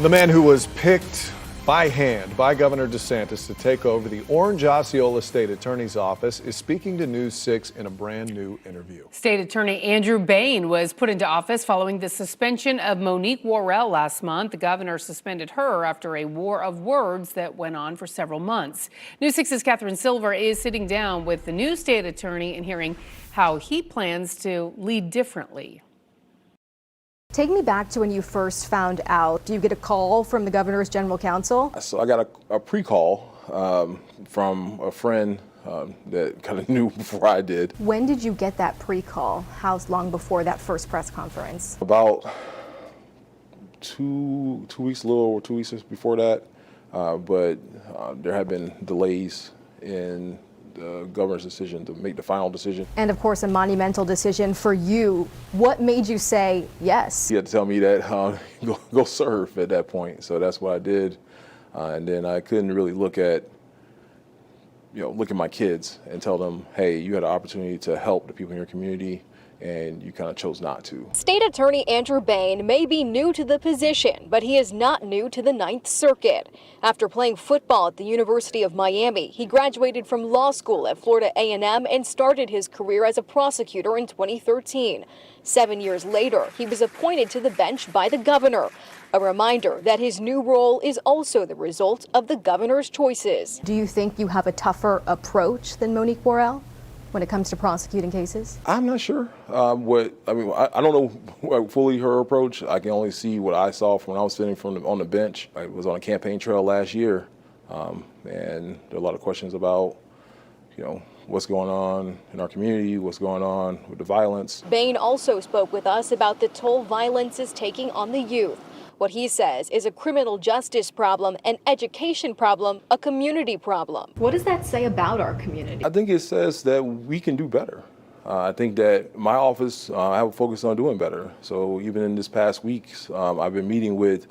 The man who was picked by hand by Governor DeSantis to take over the Orange Osceola State Attorney's office is speaking to News 6 in a brand new interview. State Attorney Andrew Bain was put into office following the suspension of Monique Worrell last month. The governor suspended her after a war of words that went on for several months. News 6's Catherine Silver is sitting down with the new state attorney and hearing how he plans to lead differently. Take me back to when you first found out. Do you get a call from the governor's general counsel? So I got a pre-call from a friend that kind of knew before I did. When did you get that pre-call? How long before that first press conference? About two weeks, a little over 2 weeks before that. But there have been delays in the governor's decision to make the final decision. And of course, a monumental decision for you. What made you say yes? He had to tell me that go serve at that point. So that's what I did. And then I couldn't really look at my kids and tell them, hey, you had an opportunity to help the people in your community, and you kind of chose not to. State Attorney Andrew Bain may be new to the position, but he is not new to the Ninth Circuit. After playing football at the University of Miami, he graduated from law school at Florida A&M and started his career as a prosecutor in 2013. 7 years later, he was appointed to the bench by the governor. A reminder that his new role is also the result of the governor's choices. Do you think you have a tougher approach than Monique Worrell when it comes to prosecuting cases? I'm not sure. I don't know fully her approach. I can only see what I saw from when I was sitting on the bench. I was on a campaign trail last year, and there are a lot of questions about, what's going on in our community, what's going on with the violence. Bain also spoke with us about the toll violence is taking on the youth. What he says is a criminal justice problem, an education problem, a community problem. What does that say about our community? I think it says that we can do better. I think that my office, I have a focus on doing better. So even in this past week, I've been meeting with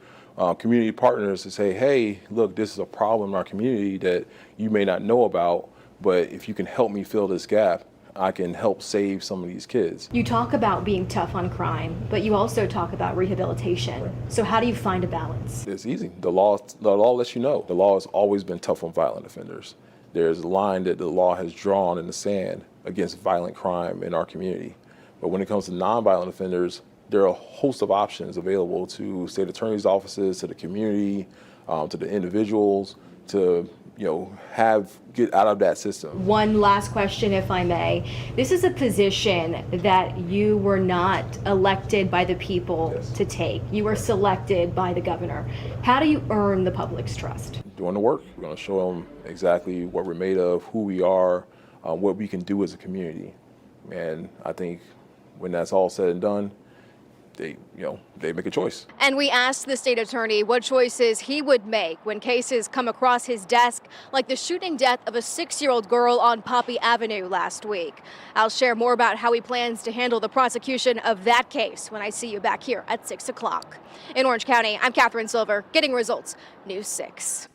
community partners to say, hey, look, this is a problem in our community that you may not know about, but if you can help me fill this gap, I can help save some of these kids. You talk about being tough on crime, but you also talk about rehabilitation. Right. So how do you find a balance? It's easy. The law lets you know. The law has always been tough on violent offenders. There's a line that the law has drawn in the sand against violent crime in our community. But when it comes to nonviolent offenders, there are a host of options available to state attorney's offices, to the community, to the individuals, to get out of that system. One last question, if I may. This is a position that you were not elected by the people to take. You were selected by the governor. How do you earn the public's trust? Doing the work. We're going to show them exactly what we're made of, who we are, what we can do as a community. And I think when that's all said and done, they make a choice. And we asked the state attorney what choices he would make when cases come across his desk, like the shooting death of a 6-year-old girl on Poppy Avenue last week. I'll share more about how he plans to handle the prosecution of that case when I see you back here at 6 o'clock. In Orange County, I'm Catherine Silver, getting results, News 6.